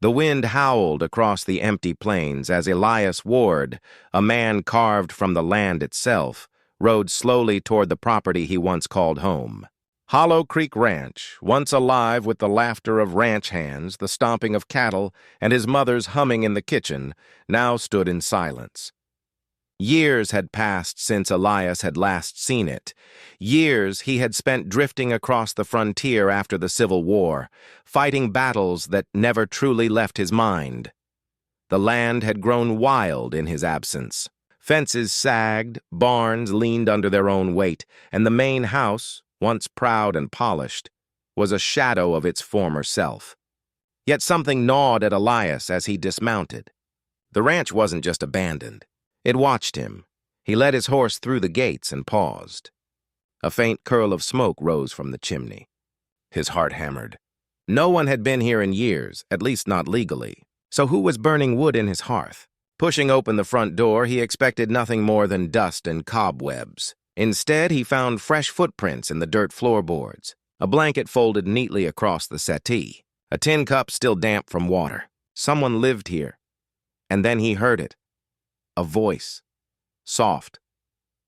The wind howled across the empty plains as Elias Ward, a man carved from the land itself, rode slowly toward the property he once called home. Hollow Creek Ranch, once alive with the laughter of ranch hands, the stomping of cattle, and his mother's humming in the kitchen, now stood in silence. Years had passed since Elias had last seen it. Years he had spent drifting across the frontier after the Civil War, fighting battles that never truly left his mind. The land had grown wild in his absence. Fences sagged, barns leaned under their own weight, and the main house, once proud and polished, was a shadow of its former self. Yet something gnawed at Elias as he dismounted. The ranch wasn't just abandoned. It watched him. He led his horse through the gates and paused. A faint curl of smoke rose from the chimney. His heart hammered. No one had been here in years, at least not legally. So who was burning wood in his hearth? Pushing open the front door, he expected nothing more than dust and cobwebs. Instead, he found fresh footprints in the dirt floorboards, a blanket folded neatly across the settee, a tin cup still damp from water. Someone lived here. And then he heard it. A voice, soft,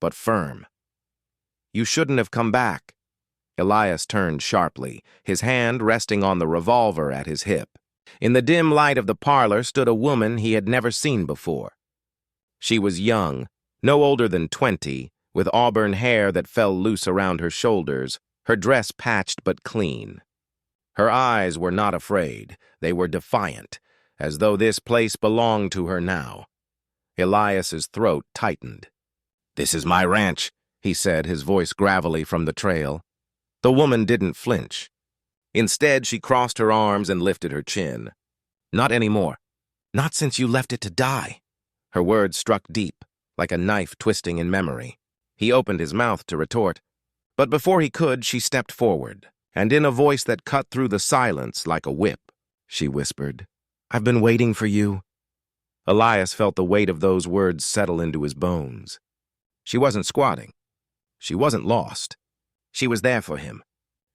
but firm. "You shouldn't have come back." Elias turned sharply, his hand resting on the revolver at his hip. In the dim light of the parlor stood a woman he had never seen before. She was young, no older than 20, with auburn hair that fell loose around her shoulders, her dress patched but clean. Her eyes were not afraid, they were defiant, as though this place belonged to her now. Elias's throat tightened. "This is my ranch," he said, his voice gravelly from the trail. The woman didn't flinch. Instead, she crossed her arms and lifted her chin. "Not anymore. Not since you left it to die." Her words struck deep, like a knife twisting in memory. He opened his mouth to retort, but before he could, she stepped forward, and in a voice that cut through the silence like a whip, she whispered, "I've been waiting for you." Elias felt the weight of those words settle into his bones. She wasn't squatting. She wasn't lost. She was there for him.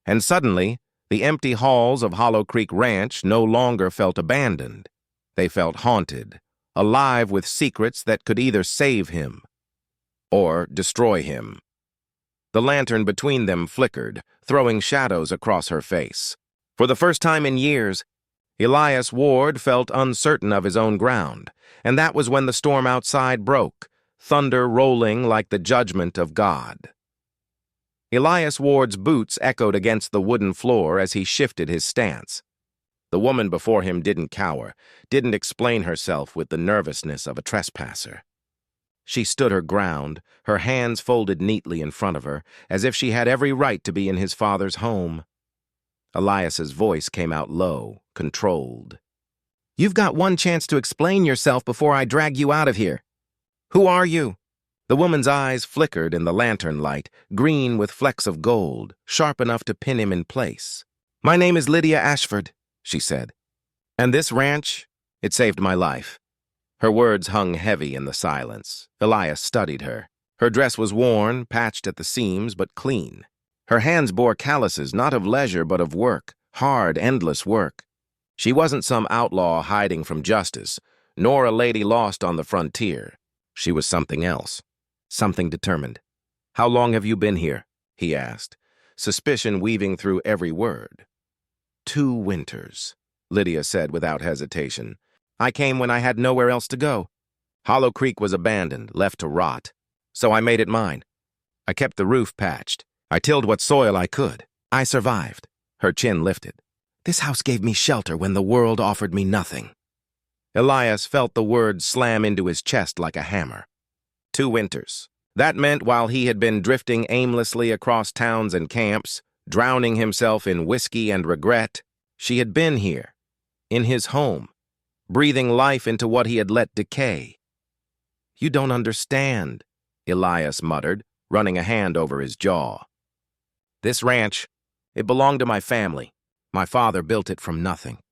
And suddenly, the empty halls of Hollow Creek Ranch no longer felt abandoned. They felt haunted, alive with secrets that could either save him or destroy him. The lantern between them flickered, throwing shadows across her face. For the first time in years, Elias Ward felt uncertain of his own ground, and that was when the storm outside broke, thunder rolling like the judgment of God. Elias Ward's boots echoed against the wooden floor as he shifted his stance. The woman before him didn't cower, didn't explain herself with the nervousness of a trespasser. She stood her ground, her hands folded neatly in front of her, as if she had every right to be in his father's home. Elias's voice came out low, controlled. "You've got one chance to explain yourself before I drag you out of here. Who are you?" The woman's eyes flickered in the lantern light, green with flecks of gold, sharp enough to pin him in place. "My name is Lydia Ashford," she said. "And this ranch, it saved my life." Her words hung heavy in the silence. Elias studied her. Her dress was worn, patched at the seams, but clean. Her hands bore calluses, not of leisure but of work, hard, endless work. She wasn't some outlaw hiding from justice, nor a lady lost on the frontier. She was something else, something determined. "How long have you been here?" he asked, suspicion weaving through every word. 2 winters, Lydia said without hesitation. "I came when I had nowhere else to go. Hollow Creek was abandoned, left to rot. So I made it mine. I kept the roof patched. I tilled what soil I could. I survived." Her chin lifted. "This house gave me shelter when the world offered me nothing." Elias felt the words slam into his chest like a hammer. 2 winters. That meant while he had been drifting aimlessly across towns and camps, drowning himself in whiskey and regret, she had been here, in his home, breathing life into what he had let decay. "You don't understand," Elias muttered, running a hand over his jaw. "This ranch, it belonged to my family. My father built it from nothing.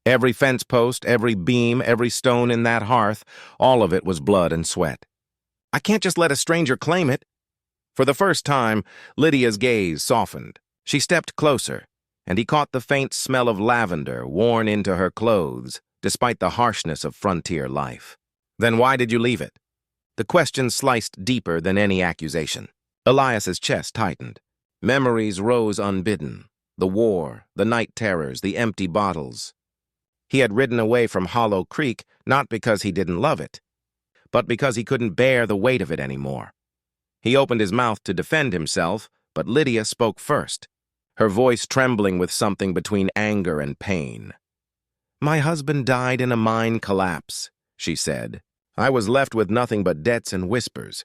Every fence post, every beam, every stone in that hearth, all of it was blood and sweat. I can't just let a stranger claim it." For the first time, Lydia's gaze softened. She stepped closer, and he caught the faint smell of lavender worn into her clothes, despite the harshness of frontier life. Then why did you leave it? The question sliced deeper than any accusation. Elias's chest tightened. Memories rose unbidden. The war, the night terrors, the empty bottles. He had ridden away from Hollow Creek not because he didn't love it, but because he couldn't bear the weight of it anymore. He opened his mouth to defend himself, but Lydia spoke first, her voice trembling with something between anger and pain. "My husband died in a mine collapse," she said. "I was left with nothing but debts and whispers.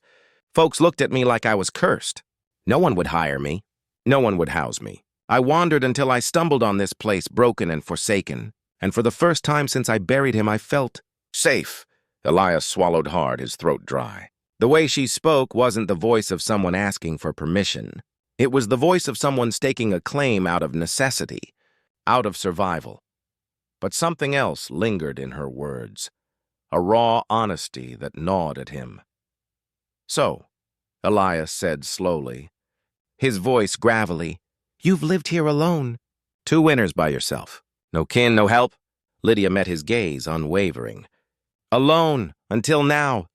Folks looked at me like I was cursed. No one would hire me. No one would house me. I wandered until I stumbled on this place broken and forsaken, and for the first time since I buried him I felt safe." Elias swallowed hard, his throat dry. The way she spoke wasn't the voice of someone asking for permission. It was the voice of someone staking a claim out of necessity, out of survival. But something else lingered in her words, a raw honesty that gnawed at him. "So," Elias said slowly, his voice gravelly, "you've lived here alone. 2 winters by yourself. No kin, no help?" Lydia met his gaze, unwavering. "Alone, until now."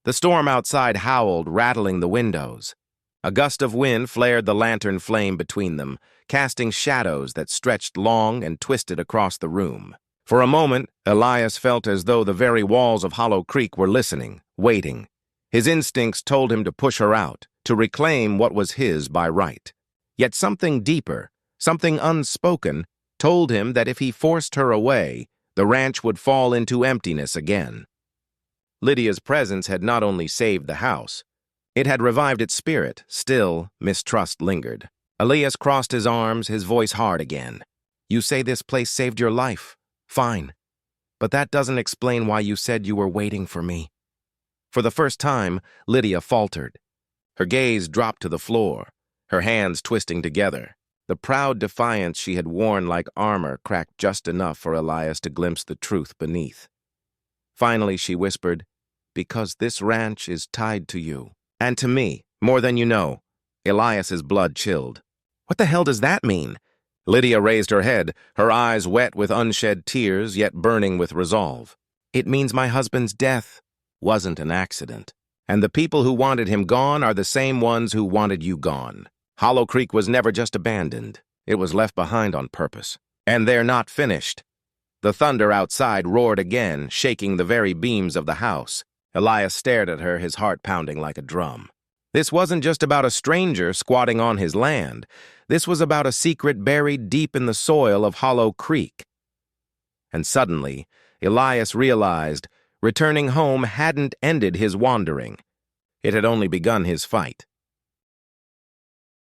The storm outside howled, rattling the windows. A gust of wind flared the lantern flame between them, casting shadows that stretched long and twisted across the room. For a moment, Elias felt as though the very walls of Hollow Creek were listening, waiting. His instincts told him to push her out, to reclaim what was his by right. Yet something deeper, something unspoken, told him that if he forced her away, the ranch would fall into emptiness again. Lydia's presence had not only saved the house, it had revived its spirit. Still, mistrust lingered. Elias crossed his arms, his voice hard again. "You say this place saved your life. Fine. But that doesn't explain why you said you were waiting for me." For the first time, Lydia faltered. Her gaze dropped to the floor, her hands twisting together. The proud defiance she had worn like armor cracked just enough for Elias to glimpse the truth beneath. Finally, she whispered, "Because this ranch is tied to you. And to me, more than you know." Elias's blood chilled. "What the hell does that mean?" Lydia raised her head, her eyes wet with unshed tears, yet burning with resolve. "It means my husband's death wasn't an accident. And the people who wanted him gone are the same ones who wanted you gone. Hollow Creek was never just abandoned. It was left behind on purpose. And they're not finished." The thunder outside roared again, shaking the very beams of the house. Elias stared at her, his heart pounding like a drum. This wasn't just about a stranger squatting on his land. This was about a secret buried deep in the soil of Hollow Creek. And suddenly, Elias realized returning home hadn't ended his wandering. It had only begun his fight.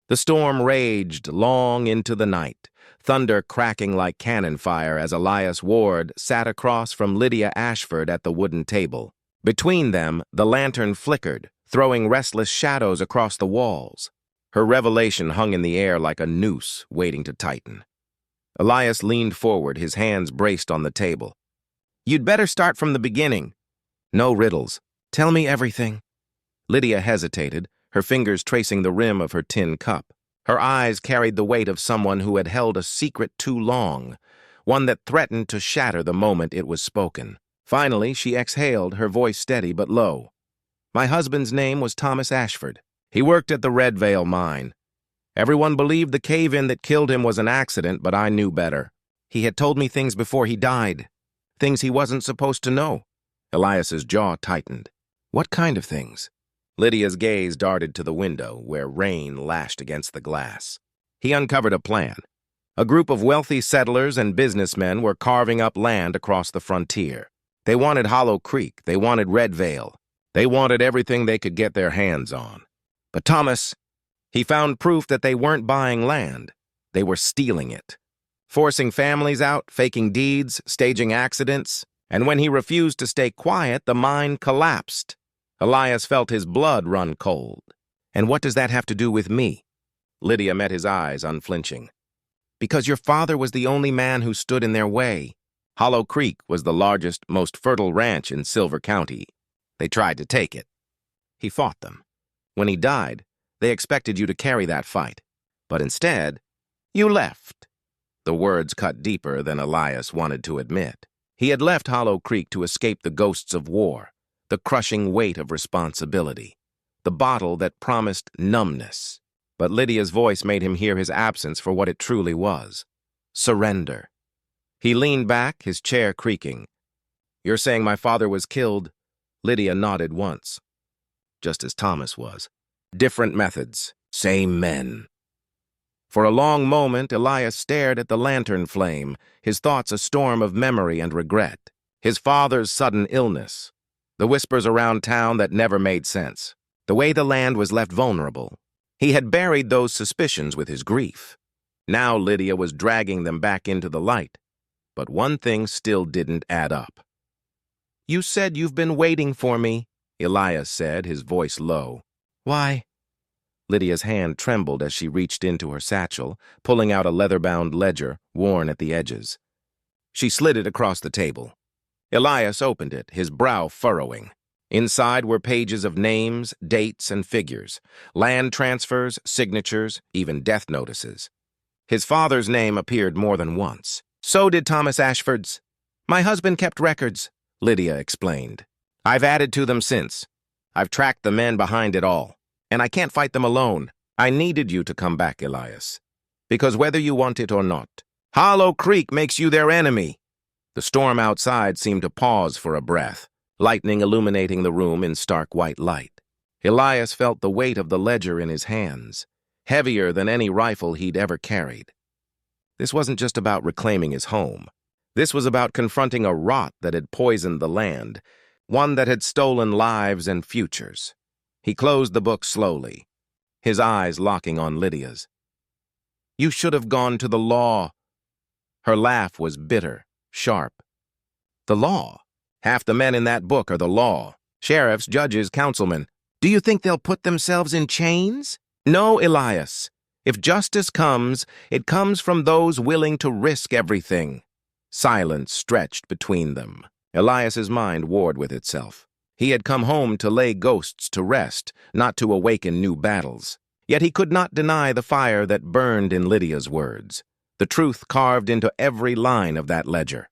The storm raged long into the night, thunder cracking like cannon fire as Elias Ward sat across from Lydia Ashford at the wooden table. Between them, the lantern flickered, throwing restless shadows across the walls. Her revelation hung in the air like a noose waiting to tighten. Elias leaned forward, his hands braced on the table. "You'd better start from the beginning. No riddles. Tell me everything." Lydia hesitated, her fingers tracing the rim of her tin cup. Her eyes carried the weight of someone who had held a secret too long, one that threatened to shatter the moment it was spoken. Finally, she exhaled, her voice steady but low. "My husband's name was Thomas Ashford. He worked at the Red Veil mine. Everyone believed the cave-in that killed him was an accident, but I knew better. He had told me things before he died, things he wasn't supposed to know." Elias's jaw tightened. "What kind of things?" Lydia's gaze darted to the window, where rain lashed against the glass. He uncovered a plan. A group of wealthy settlers and businessmen were carving up land across the frontier. They wanted Hollow Creek. They wanted Red Veil. They wanted everything they could get their hands on. But Thomas, he found proof that they weren't buying land. They were stealing it. Forcing families out, faking deeds, staging accidents. And when he refused to stay quiet, the mine collapsed. Elias felt his blood run cold. "And what does that have to do with me?" Lydia met his eyes, unflinching. "Because your father was the only man who stood in their way. Hollow Creek was the largest, most fertile ranch in Silver County. They tried to take it. He fought them. When he died, they expected you to carry that fight. But instead, you left. The words cut deeper than Elias wanted to admit. He had left Hollow Creek to escape the ghosts of war, the crushing weight of responsibility, the bottle that promised numbness. But Lydia's voice made him hear his absence for what it truly was: surrender. He leaned back, his chair creaking. "You're saying my father was killed?" Lydia nodded once. "Just as Thomas was. Different methods, same men." For a long moment, Elias stared at the lantern flame, his thoughts a storm of memory and regret. His father's sudden illness, the whispers around town that never made sense, the way the land was left vulnerable. He had buried those suspicions with his grief. Now Lydia was dragging them back into the light. But one thing still didn't add up. "You said you've been waiting for me," Elias said, his voice low. "Why?" Lydia's hand trembled as she reached into her satchel, pulling out a leather-bound ledger, worn at the edges. She slid it across the table. Elias opened it, his brow furrowing. Inside were pages of names, dates, and figures, land transfers, signatures, even death notices. His father's name appeared more than once. "So did Thomas Ashford's. My husband kept records," Lydia explained. "I've added to them since. I've tracked the men behind it all. And I can't fight them alone. I needed you to come back, Elias. Because whether you want it or not, Hollow Creek makes you their enemy." The storm outside seemed to pause for a breath, lightning illuminating the room in stark white light. Elias felt the weight of the ledger in his hands, heavier than any rifle he'd ever carried. This wasn't just about reclaiming his home. This was about confronting a rot that had poisoned the land, one that had stolen lives and futures. He closed the book slowly, his eyes locking on Lydia's. "You should have gone to the law." Her laugh was bitter, sharp. "The law? Half the men in that book are the law. Sheriffs, judges, councilmen. Do you think they'll put themselves in chains? No, Elias. If justice comes, it comes from those willing to risk everything." Silence stretched between them. Elias's mind warred with itself. He had come home to lay ghosts to rest, not to awaken new battles. Yet he could not deny the fire that burned in Lydia's words, the truth carved into every line of that ledger.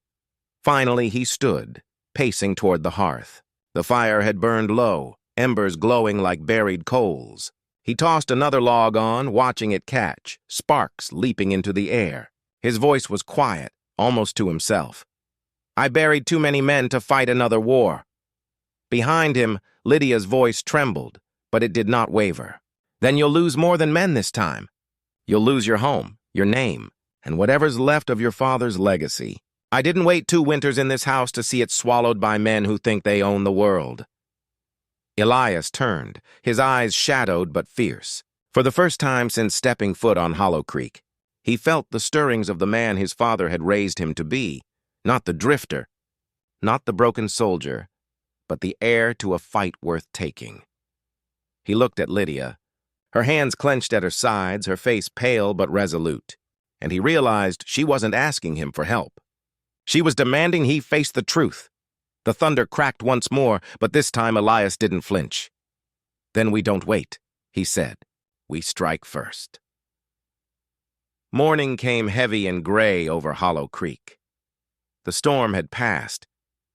Finally he stood, pacing toward the hearth. The fire had burned low, embers glowing like buried coals. He tossed another log on, watching it catch, sparks leaping into the air. His voice was quiet, almost to himself. "I buried too many men to fight another war." Behind him, Lydia's voice trembled, but it did not waver. "Then you'll lose more than men this time. You'll lose your home, your name, and whatever's left of your father's legacy. I didn't wait 2 winters in this house to see it swallowed by men who think they own the world." Elias turned, his eyes shadowed but fierce. For the first time since stepping foot on Hollow Creek, he felt the stirrings of the man his father had raised him to be, not the drifter, not the broken soldier, but the heir to a fight worth taking. He looked at Lydia, her hands clenched at her sides, her face pale but resolute, and he realized she wasn't asking him for help. She was demanding he face the truth. The thunder cracked once more, but this time Elias didn't flinch. "Then we don't wait," he said. "We strike first." Morning came heavy and gray over Hollow Creek. The storm had passed,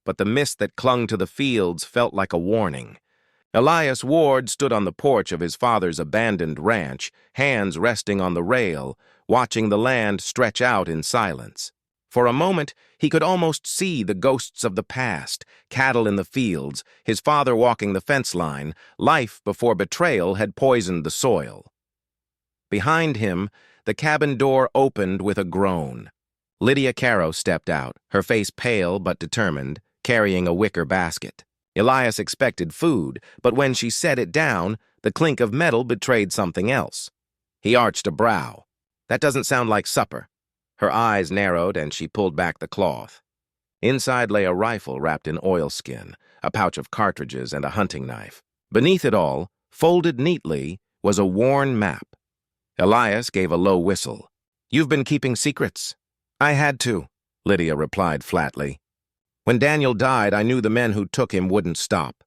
but the mist that clung to the fields felt like a warning. Elias Ward stood on the porch of his father's abandoned ranch, hands resting on the rail, watching the land stretch out in silence. For a moment, he could almost see the ghosts of the past, cattle in the fields, his father walking the fence line. Life before betrayal had poisoned the soil. Behind him, the cabin door opened with a groan. Lydia Caro stepped out, her face pale but determined, carrying a wicker basket. Elias expected food, but when she set it down, the clink of metal betrayed something else. He arched a brow. "That doesn't sound like supper." Her eyes narrowed and she pulled back the cloth. Inside lay a rifle wrapped in oilskin, a pouch of cartridges, and a hunting knife. Beneath it all, folded neatly, was a worn map. Elias gave a low whistle. "You've been keeping secrets." "I had to," Lydia replied flatly. "When Daniel died, I knew the men who took him wouldn't stop.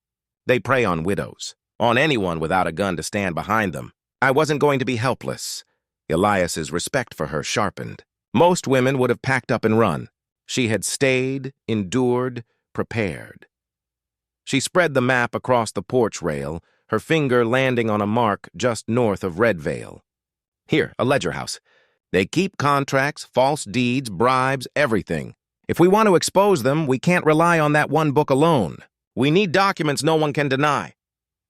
They prey on widows, on anyone without a gun to stand behind them. I wasn't going to be helpless." Elias's respect for her sharpened. Most women would have packed up and run. She had stayed, endured, prepared. She spread the map across the porch rail, her finger landing on a mark just north of Redvale. Here, a ledger house. They keep contracts, false deeds, bribes, everything. If we want to expose them, we can't rely on that one book alone. We need documents no one can deny.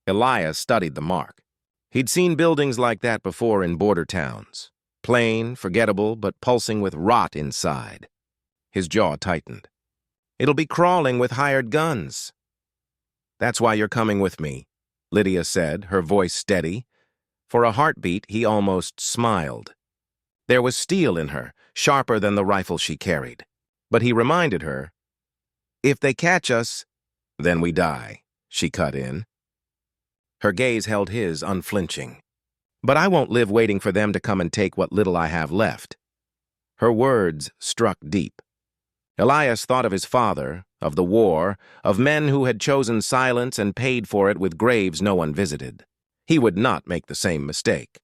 Elias studied the mark. He'd seen buildings like that before in border towns. Plain, forgettable, but pulsing with rot inside. His jaw tightened. It'll be crawling with hired guns. That's why you're coming with me, Lydia said, her voice steady. For a heartbeat, he almost smiled. There was steel in her, sharper than the rifle she carried. But he reminded her, if they catch us, then we die, she cut in. Her gaze held his, unflinching. But I won't live waiting for them to come and take what little I have left. Her words struck deep. Elias thought of his father, of the war, of men who had chosen silence and paid for it with graves no one visited. He would not make the same mistake.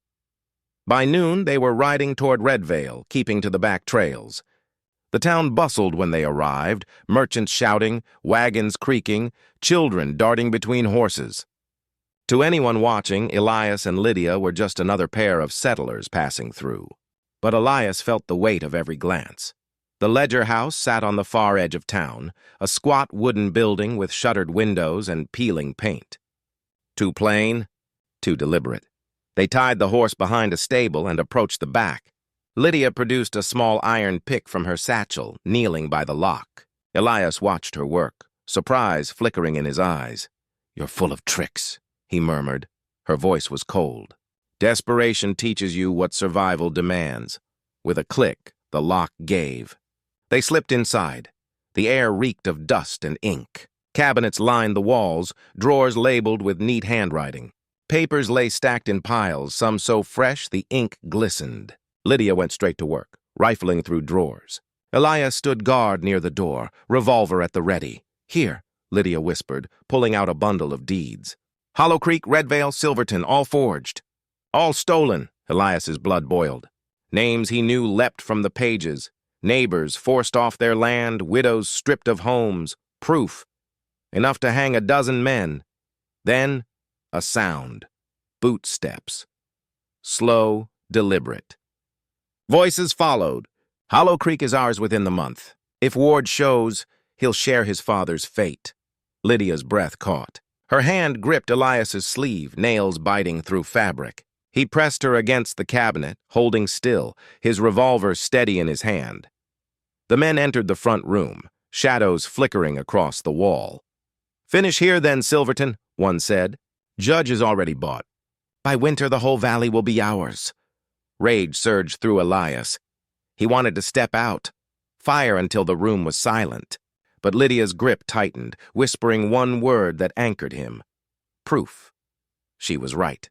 By noon, they were riding toward Redvale, keeping to the back trails. The town bustled when they arrived, merchants shouting, wagons creaking, children darting between horses. To anyone watching, Elias and Lydia were just another pair of settlers passing through. But Elias felt the weight of every glance. The Ledger House sat on the far edge of town, a squat wooden building with shuttered windows and peeling paint. Too plain, too deliberate. They tied the horse behind a stable and approached the back. Lydia produced a small iron pick from her satchel, kneeling by the lock. Elias watched her work, surprise flickering in his eyes. "You're full of tricks," he murmured. Her voice was cold. "Desperation teaches you what survival demands." With a click, the lock gave. They slipped inside. The air reeked of dust and ink. Cabinets lined the walls, drawers labeled with neat handwriting. Papers lay stacked in piles, some so fresh the ink glistened. Lydia went straight to work, rifling through drawers. Elias stood guard near the door, revolver at the ready. "Here," Lydia whispered, pulling out a bundle of deeds. "Hollow Creek, Redvale, Silverton, all forged. All stolen." Elias's blood boiled. Names he knew leapt from the pages. Neighbors forced off their land, widows stripped of homes. Proof. Enough to hang a dozen men. Then, a sound. Bootsteps. Slow, deliberate. Voices followed. "Hollow Creek is ours within the month. If Ward shows, he'll share his father's fate." Lydia's breath caught. Her hand gripped Elias's sleeve, nails biting through fabric. He pressed her against the cabinet, holding still, his revolver steady in his hand. The men entered the front room, shadows flickering across the wall. "Finish here then, Silverton," one said. "Judge is already bought. By winter, the whole valley will be ours." Rage surged through Elias. He wanted to step out, fire until the room was silent. But Lydia's grip tightened, whispering one word that anchored him. Proof. She was right.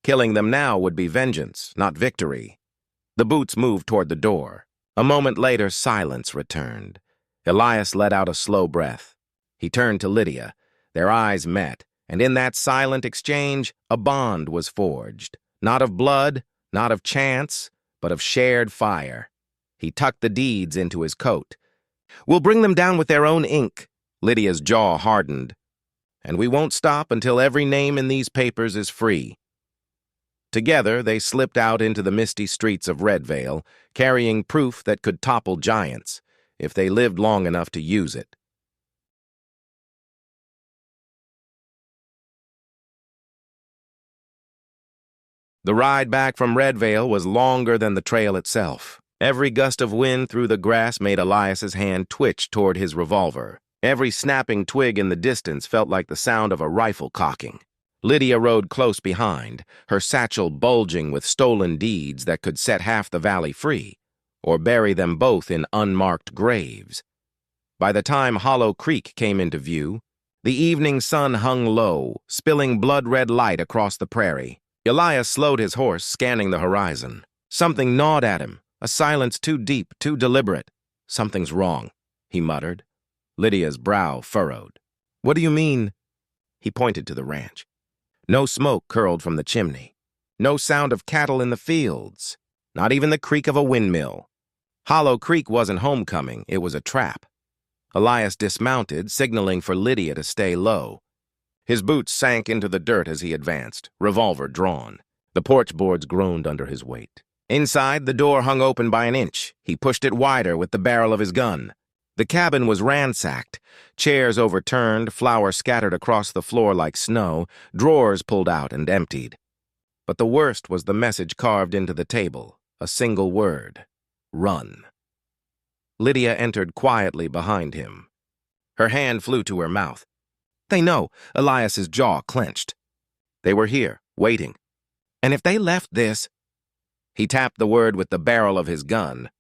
Killing them now would be vengeance, not victory. The boots moved toward the door. A moment later, silence returned. Elias let out a slow breath. He turned to Lydia. Their eyes met, and in that silent exchange, a bond was forged. Not of blood, not of chance, but of shared fire. He tucked the deeds into his coat. "We'll bring them down with their own ink." Lydia's jaw hardened. "And we won't stop until every name in these papers is free." Together, they slipped out into the misty streets of Redvale, carrying proof that could topple giants, if they lived long enough to use it. The ride back from Redvale was longer than the trail itself. Every gust of wind through the grass made Elias's hand twitch toward his revolver. Every snapping twig in the distance felt like the sound of a rifle cocking. Lydia rode close behind, her satchel bulging with stolen deeds that could set half the valley free, or bury them both in unmarked graves. By the time Hollow Creek came into view, the evening sun hung low, spilling blood-red light across the prairie. Elias slowed his horse, scanning the horizon. Something gnawed at him, a silence too deep, too deliberate. "Something's wrong," he muttered. Lydia's brow furrowed. "What do you mean?" He pointed to the ranch. No smoke curled from the chimney. No sound of cattle in the fields. Not even the creak of a windmill. Hollow Creek wasn't homecoming, it was a trap. Elias dismounted, signaling for Lydia to stay low. His boots sank into the dirt as he advanced, revolver drawn. The porch boards groaned under his weight. Inside, the door hung open by an inch. He pushed it wider with the barrel of his gun. The cabin was ransacked. Chairs overturned, flowers scattered across the floor like snow, drawers pulled out and emptied. But the worst was the message carved into the table, a single word: run. Lydia entered quietly behind him. Her hand flew to her mouth. They know. Elias's jaw clenched. They were here, waiting. And if they left this... He tapped the word with the barrel of his gun.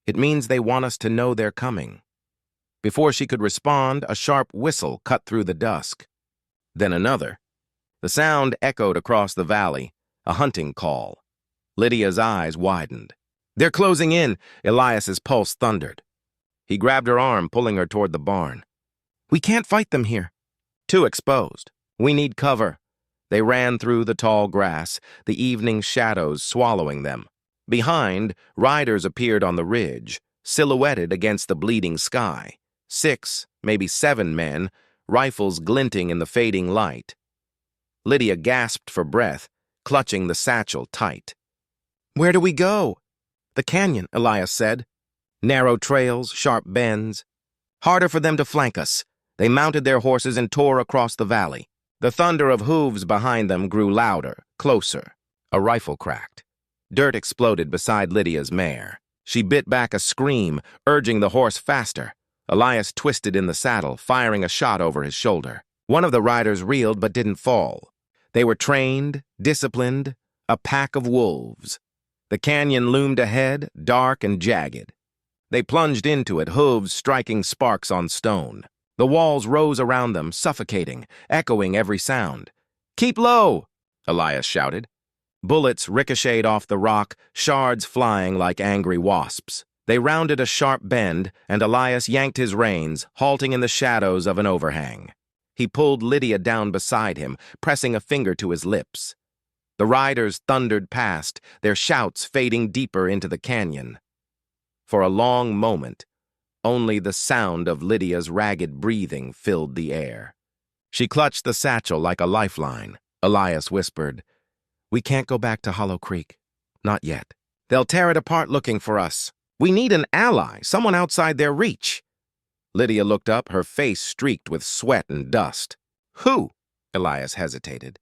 It means they want us to know they're coming. Before she could respond, a sharp whistle cut through the dusk. Then another. The sound echoed across the valley, a hunting call. Lydia's eyes widened. They're closing in, Elias's pulse thundered. He grabbed her arm, pulling her toward the barn. We can't fight them here. Too exposed. We need cover. They ran through the tall grass, the evening shadows swallowing them. Behind, riders appeared on the ridge, silhouetted against the bleeding sky. 6, maybe 7 men, rifles glinting in the fading light. Lydia gasped for breath, clutching the satchel tight. Where do we go? The canyon, Elias said. Narrow trails, sharp bends. Harder for them to flank us. They mounted their horses and tore across the valley. The thunder of hooves behind them grew louder, closer. A rifle cracked. Dirt exploded beside Lydia's mare. She bit back a scream, urging the horse faster. Elias twisted in the saddle, firing a shot over his shoulder. One of the riders reeled but didn't fall. They were trained, disciplined, a pack of wolves. The canyon loomed ahead, dark and jagged. They plunged into it, hooves striking sparks on stone. The walls rose around them, suffocating, echoing every sound. Keep low, Elias shouted. Bullets ricocheted off the rock, shards flying like angry wasps. They rounded a sharp bend, and Elias yanked his reins, halting in the shadows of an overhang. He pulled Lydia down beside him, pressing a finger to his lips. The riders thundered past, their shouts fading deeper into the canyon. For a long moment, only the sound of Lydia's ragged breathing filled the air. She clutched the satchel like a lifeline. Elias whispered, We can't go back to Hollow Creek. Not yet. They'll tear it apart looking for us. We need an ally, someone outside their reach. Lydia looked up, her face streaked with sweat and dust. Who? Elias hesitated.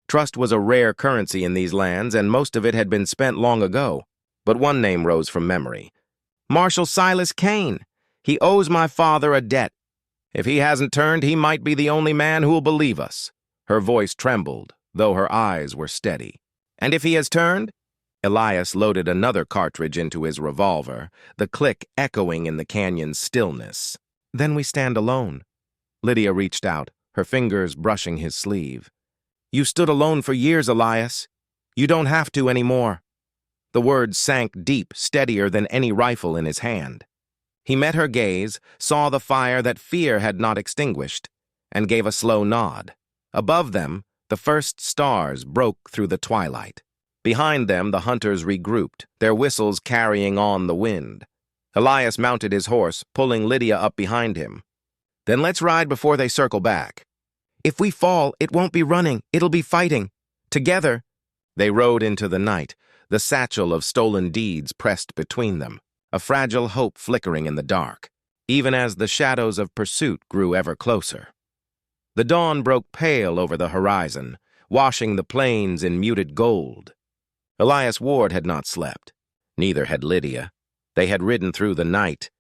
Trust was a rare currency in these lands, and most of it had been spent long ago. But one name rose from memory. Marshal Silas Kane. He owes my father a debt. If he hasn't turned, he might be the only man who'll believe us. Her voice trembled, though her eyes were steady. And if he has turned? Elias loaded another cartridge into his revolver, the click echoing in the canyon's stillness. Then we stand alone. Lydia reached out, her fingers brushing his sleeve. You stood alone for years, Elias. You don't have to anymore. The words sank deep, steadier than any rifle in his hand. He met her gaze, saw the fire that fear had not extinguished, and gave a slow nod. Above them, the first stars broke through the twilight. Behind them, the hunters regrouped, their whistles carrying on the wind. Elias mounted his horse, pulling Lydia up behind him. Then let's ride before they circle back. If we fall, it won't be running, it'll be fighting. Together. They rode into the night, the satchel of stolen deeds pressed between them, a fragile hope flickering in the dark, even as the shadows of pursuit grew ever closer. The dawn broke pale over the horizon, washing the plains in muted gold. Elias Ward had not slept. Neither had Lydia. They had ridden through the night,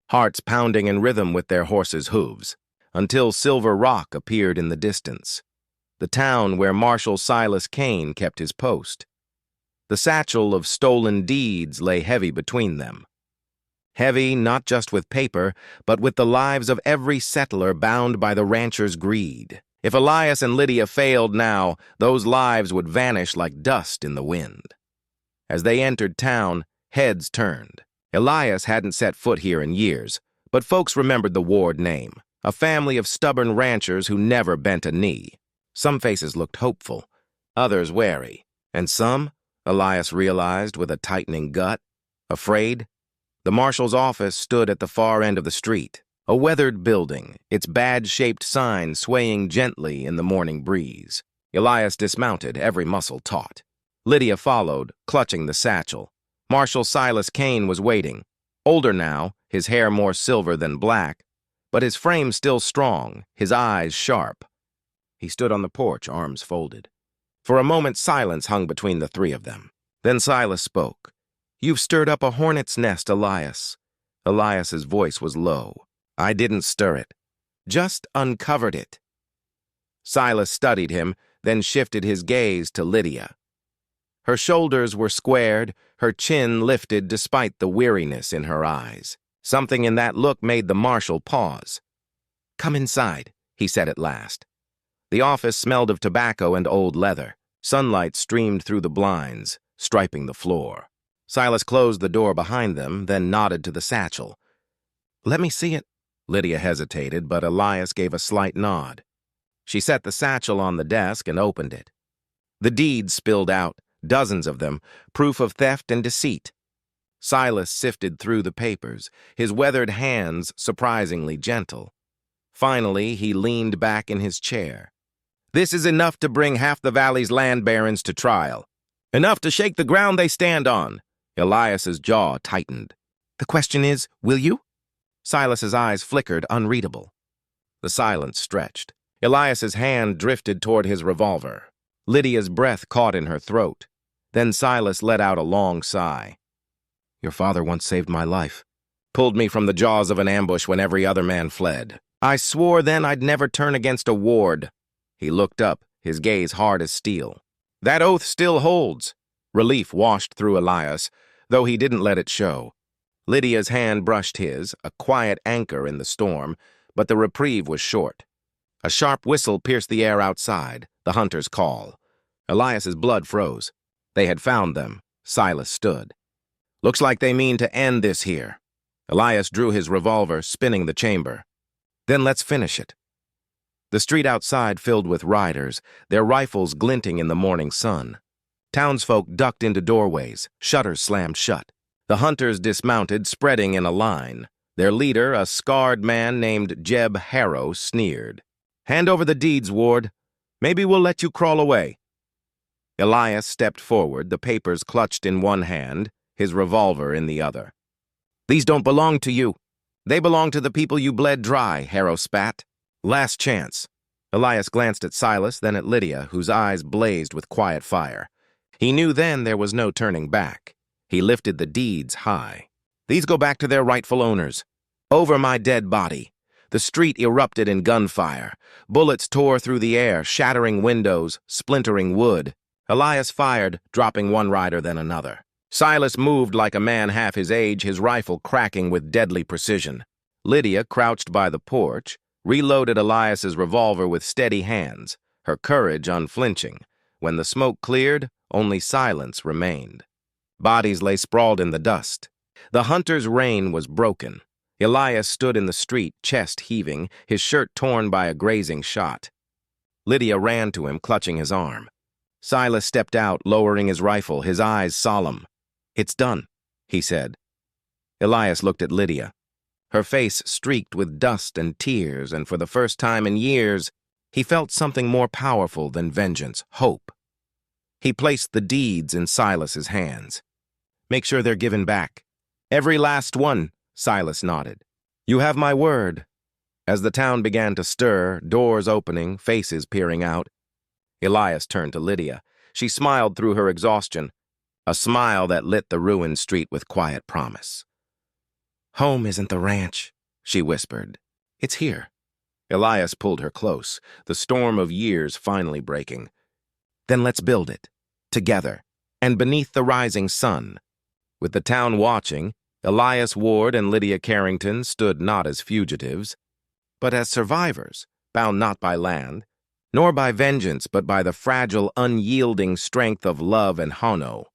hearts pounding in rhythm with their horses' hooves, until Silver Rock appeared in the distance, the town where Marshal Silas Kane kept his post. The satchel of stolen deeds lay heavy between them. Heavy not just with paper, but with the lives of every settler bound by the rancher's greed. If Elias and Lydia failed now, those lives would vanish like dust in the wind. As they entered town, heads turned. Elias hadn't set foot here in years, but folks remembered the Ward name, a family of stubborn ranchers who never bent a knee. Some faces looked hopeful, others wary, and some, Elias realized with a tightening gut, afraid. The marshal's office stood at the far end of the street, a weathered building, its badge-shaped sign swaying gently in the morning breeze. Elias dismounted, every muscle taut. Lydia followed, clutching the satchel. Marshal Silas Kane was waiting. Older now, his hair more silver than black, but his frame still strong, his eyes sharp. He stood on the porch, arms folded. For a moment, silence hung between the three of them. Then Silas spoke. "You've stirred up a hornet's nest, Elias." Elias's voice was low. "I didn't stir it. Just uncovered it." Silas studied him, then shifted his gaze to Lydia. Her shoulders were squared, her chin lifted despite the weariness in her eyes. Something in that look made the marshal pause. "Come inside," he said at last. The office smelled of tobacco and old leather. Sunlight streamed through the blinds, striping the floor. Silas closed the door behind them, then nodded to the satchel. "Let me see it." Lydia hesitated, but Elias gave a slight nod. She set the satchel on the desk and opened it. The deeds spilled out, dozens of them, proof of theft and deceit. Silas sifted through the papers, his weathered hands surprisingly gentle. Finally, he leaned back in his chair. "This is enough to bring half the valley's land barons to trial. Enough to shake the ground they stand on." Elias's jaw tightened. "The question is, will you?" Silas's eyes flickered, unreadable. The silence stretched. Elias's hand drifted toward his revolver. Lydia's breath caught in her throat. Then Silas let out a long sigh. "Your father once saved my life. Pulled me from the jaws of an ambush when every other man fled. I swore then I'd never turn against a ward." He looked up, his gaze hard as steel. "That oath still holds." Relief washed through Elias, though he didn't let it show. Lydia's hand brushed his, a quiet anchor in the storm, but the reprieve was short. A sharp whistle pierced the air outside, the hunter's call. Elias's blood froze. They had found them. Silas stood. "Looks like they mean to end this here." Elias drew his revolver, spinning the chamber. "Then let's finish it." The street outside filled with riders, their rifles glinting in the morning sun. Townsfolk ducked into doorways, shutters slammed shut. The hunters dismounted, spreading in a line. Their leader, a scarred man named Jeb Harrow, sneered. "Hand over the deeds, Ward. Maybe we'll let you crawl away." Elias stepped forward, the papers clutched in one hand, his revolver in the other. "These don't belong to you. They belong to the people you bled dry," Harrow spat. "Last chance." Elias glanced at Silas, then at Lydia, whose eyes blazed with quiet fire. He knew then there was no turning back. He lifted the deeds high. "These go back to their rightful owners. Over my dead body." The street erupted in gunfire. Bullets tore through the air, shattering windows, splintering wood. Elias fired, dropping one rider then another. Silas moved like a man half his age, his rifle cracking with deadly precision. Lydia, crouched by the porch, reloaded Elias's revolver with steady hands, her courage unflinching. When the smoke cleared, only silence remained. Bodies lay sprawled in the dust. The hunter's rein was broken. Elias stood in the street, chest heaving, his shirt torn by a grazing shot. Lydia ran to him, clutching his arm. Silas stepped out, lowering his rifle, his eyes solemn. "It's done," he said. Elias looked at Lydia. Her face streaked with dust and tears, and for the first time in years, he felt something more powerful than vengeance, hope. He placed the deeds in Silas's hands. "Make sure they're given back." "Every last one," Silas nodded. "You have my word." As the town began to stir, doors opening, faces peering out, Elias turned to Lydia. She smiled through her exhaustion, a smile that lit the ruined street with quiet promise. "Home isn't the ranch," she whispered. "It's here." Elias pulled her close, the storm of years finally breaking. "Then let's build it, together, and beneath the rising sun." With the town watching, Elias Ward and Lydia Carrington stood not as fugitives, but as survivors, bound not by land, nor by vengeance, but by the fragile, unyielding strength of love and hono.